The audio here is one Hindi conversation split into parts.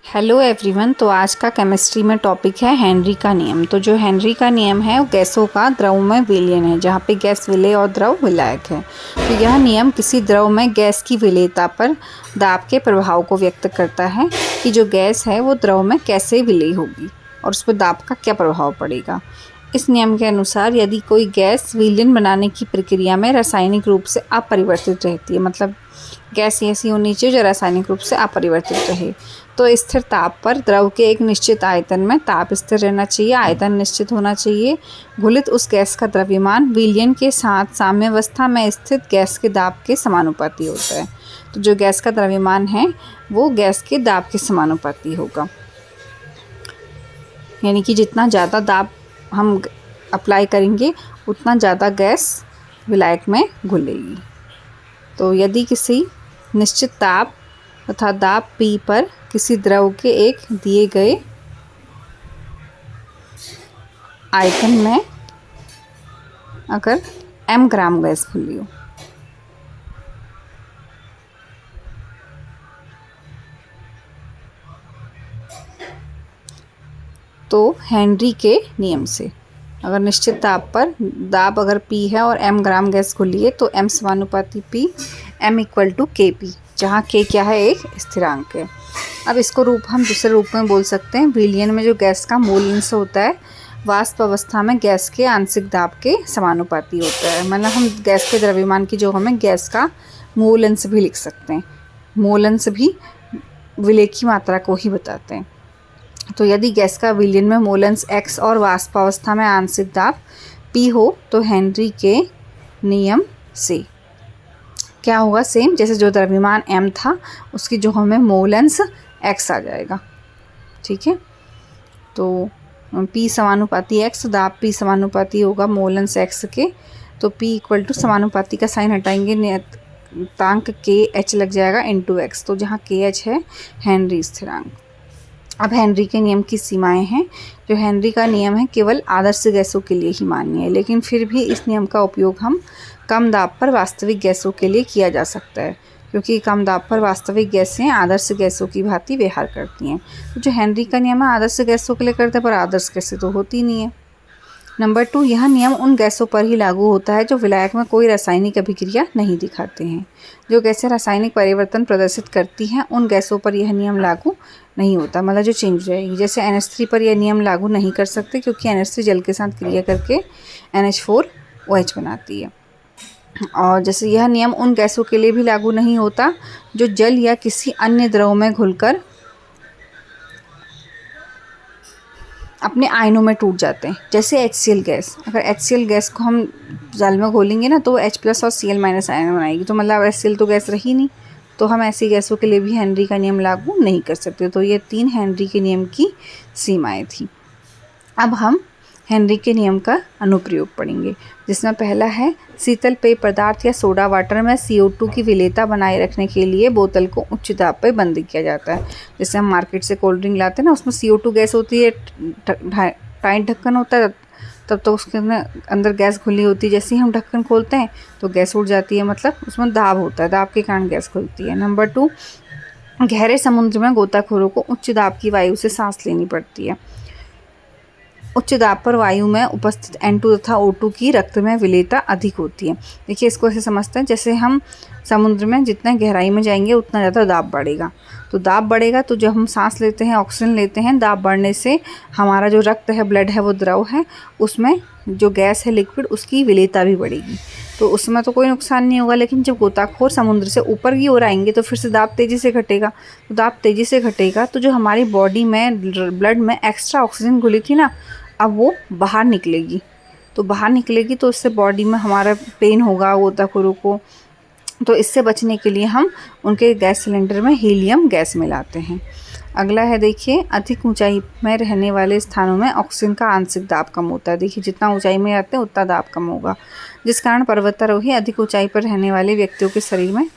Hello everyone. तो आज का केमिस्ट्री में टॉपिक है हेनरी का नियम। तो जो हेनरी का नियम है वो गैसों का द्रव में विलयन है, जहाँ पे गैस विलेय और द्रव विलायक है। तो यह नियम किसी द्रव में गैस की विलेयता पर दाब के प्रभाव को व्यक्त करता है कि जो गैस है वो द्रव में कैसे विलेय होगी और उस पर दाब का क्या प्रभाव पड़ेगा। इस नियम के अनुसार यदि कोई गैस विलयन बनाने की प्रक्रिया में रासायनिक रूप से अपरिवर्तित रहती है, मतलब गैस ऐसी होनी चाहिए जो रासायनिक रूप से अपरिवर्तित रहे, तो स्थिर ताप पर द्रव के एक निश्चित आयतन में ताप स्थिर रहना चाहिए, आयतन निश्चित होना चाहिए। घुलित उस गैस का द्रव्यमान विलयन के साथ साम्यावस्था में स्थित गैस के दाब के समानुपाती होता है। तो जो गैस का द्रव्यमान है वो गैस के दाब के समानुपाती होगा, यानी कि जितना ज़्यादा दाब हम अप्लाई करेंगे उतना ज़्यादा गैस विलायक में घुलेगी। तो यदि किसी निश्चित ताप तथा दाब P पर किसी द्रव के एक दिए गए आयतन में अगर m ग्राम गैस घुली हो, तो हेनरी के नियम से अगर निश्चित ताप पर दाब अगर P है और m ग्राम गैस घुली है तो m समानुपाती P, m equal to Kp, जहाँ K क्या है, एक स्थिरांक है। अब इसको हम दूसरे रूप में बोल सकते हैं, विलयन में जो गैस का मूल अंश होता है वाष्प अवस्था में गैस के आंशिक दाब के समानुपाती होता है। मतलब हम गैस के द्रव्यमान की जो हमें गैस का मूल अंश भी लिख सकते हैं, मूल अंश भी विलेय की मात्रा को ही बताते हैं। तो यदि गैस का विलयन में मूल अंश x और वाष्प अवस्था में आंशिक दाब P हो तो हेनरी के नियम से क्या होगा, सेम जैसे जो द्रव्यमान m था उसकी जो हमें मोल अंश x आ जाएगा। ठीक है, तो P समानुपाती x, दाब P समानुपाती होगा मोल अंश x के। तो P इक्वल टू समानुपाती का साइन हटाएंगे, नियतांक KH लग जाएगा इनटू x। तो जहाँ KH है हेनरी स्थिरांक। अब हेनरी के नियम की सीमाएं हैं। जो हेनरी का नियम है केवल आदर्श गैसों के लिए ही मान्य है, लेकिन फिर भी इस नियम का उपयोग हम कम दाब पर वास्तविक गैसों के लिए किया जा सकता है, क्योंकि कम दाब पर वास्तविक गैसें आदर्श गैसों की भांति व्यवहार करती हैं। तो जो हेनरी का नियम है आदर्श गैसों के लिए करते हैं, पर आदर्श गैसें तो होती नहीं है। नंबर 2, यह नियम उन गैसों पर ही लागू होता है जो विलायक में कोई रासायनिक अभिक्रिया नहीं दिखाते हैं। जो गैसें रासायनिक परिवर्तन प्रदर्शित करती हैं उन गैसों पर यह नियम लागू नहीं होता, मतलब जो चेंज हो जाएगी। जैसे NH3 पर यह नियम लागू नहीं कर सकते, क्योंकि NH3 जल के साथ क्रिया करके NH4OH बनाती है। और जैसे यह नियम उन गैसों के लिए भी लागू नहीं होता जो जल या किसी अन्य द्रव में घुलकर अपने आयनों में टूट जाते हैं। जैसे HCl गैस, अगर HCl गैस को हम जल में घोलेंगे ना तो H+ और Cl- आयन बनाएगी, तो मतलब HCl तो गैस रही नहीं, तो हम ऐसी गैसों के लिए भी हेनरी का नियम लागू नहीं कर सकते। तो ये 3 हेनरी के नियम की सीमाएं थी। अब हम हेनरी के नियम का अनुप्रयोग पढ़ेंगे, जिसमें पहला है शीतल पेय पदार्थ या सोडा वाटर में CO2 की विलेयता बनाए रखने के लिए बोतल को उच्च दाब पर बंद किया जाता है। जैसे हम मार्केट से कोल्ड ड्रिंक लाते हैं ना, उसमें CO2 गैस होती है, टाइट ढक्कन होता है, तब तो उसके अंदर गैस खुली होती है। जैसे ही हम ढक्कन खोलते हैं तो गैस उड़ जाती है, मतलब उसमें दाब होता है, दाब के कारण गैस खुलती है। नंबर 2, गहरे समुद्र में गोताखोरों को उच्च दाब की वायु से सांस लेनी पड़ती है। उच्च दाब पर वायु में उपस्थित N2 तथा O2 की रक्त में विलेयता अधिक होती है। देखिए, इसको ऐसे समझते हैं, जैसे हम समुद्र में जितना गहराई में जाएंगे उतना ज़्यादा दाब बढ़ेगा। तो दाब बढ़ेगा तो जब हम सांस लेते हैं, ऑक्सीजन लेते हैं, दाब बढ़ने से हमारा जो रक्त है, ब्लड है, वो द्रव है, उसमें जो गैस है लिक्विड, उसकी विलेयता भी बढ़ेगी। तो उसमें तो कोई नुकसान नहीं होगा, लेकिन जब गोताखोर समुद्र से ऊपर की ओर आएंगे तो फिर से दाब तेज़ी से घटेगा। तो दाब तेज़ी से घटेगा तो जो हमारी बॉडी में, ब्लड में एक्स्ट्रा ऑक्सीजन घुली थी ना, अब वो बाहर निकलेगी। तो बाहर निकलेगी तो इससे बॉडी में हमारा पेन होगा गोताखोरों को। तो इससे बचने के लिए हम उनके गैस सिलेंडर में हीलियम गैस मिलाते हैं। अगला है, देखिए, अधिक ऊंचाई में रहने वाले स्थानों में ऑक्सीजन का आंशिक दाब कम होता है। देखिए, जितना ऊंचाई में जाते हैं उतना दाब कम होगा, जिस कारण पर्वतारोही अधिक ऊंचाई पर रहने वाले व्यक्तियों के शरीर में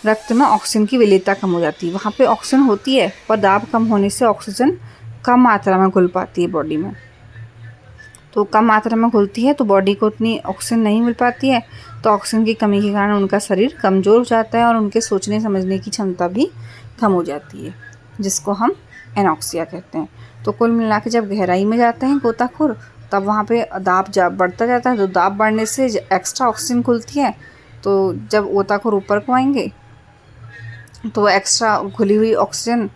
रक्त में ऑक्सीजन की विलेयता कम हो जाती है। वहाँ पे ऑक्सीजन होती है, पर दाब कम होने से ऑक्सीजन कम मात्रा में घुल पाती है बॉडी में। तो कम मात्रा में घुलती है तो बॉडी को उतनी ऑक्सीजन नहीं मिल पाती है, तो ऑक्सीजन की कमी के कारण उनका शरीर कमज़ोर हो जाता है और उनके सोचने समझने की क्षमता भी कम हो जाती है। जिसको हम एनॉक्सिया कहते हैं। तो कुल मिला के जब गहराई में जाते हैं गोताखोर, तब वहाँ पे दाब बढ़ता जाता है। तो दाब बढ़ने से एक्स्ट्रा ऑक्सीजन खुलती है। तो जब गोताखोर ऊपर को आएंगे तो एक्स्ट्रा खुली हुई ऑक्सीजन